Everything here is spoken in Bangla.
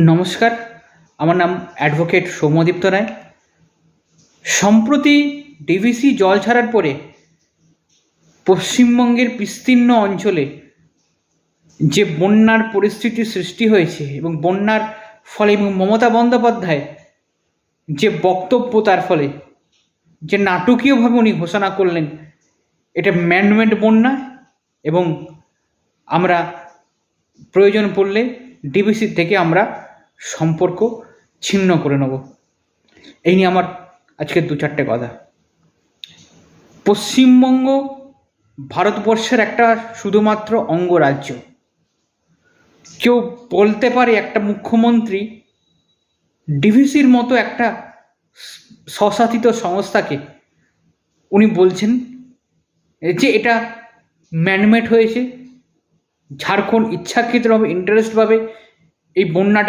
নমস্কার, আমার নাম অ্যাডভোকেট সৌম্যদীপ্ত রায়। সম্প্রতি ডিভিসি জল ছাড়ার পরে পশ্চিমবঙ্গের বিস্তীর্ণ অঞ্চলে যে বন্যার পরিস্থিতি সৃষ্টি হয়েছে এবং বন্যার ফলে এবং মমতা বন্দ্যোপাধ্যায় যে বক্তব্য, তার ফলে যে নাটকীয়ভাবে উনি ঘোষণা করলেন এটা ম্যানমেড বন্যা এবং আমরা প্রয়োজন পড়লে ডিভিসির থেকে আমরা সম্পর্ক ছিন্ন করে নেব। এই নিয়ে আমার আজকে দু চারটে কথা। পশ্চিমবঙ্গ ভারতবর্ষের একটা শুধুমাত্র অঙ্গরাজ্য। কেউ বলতে পারে একটা মুখ্যমন্ত্রী ডিভিসির মতো একটা স্বশাসিত সংস্থাকে উনি বলছেন যে এটা ম্যানমেড হয়েছে, ঝাড়খণ্ড ইচ্ছাকৃতভাবে ইন্টারেস্টভাবে এই বন্যাটা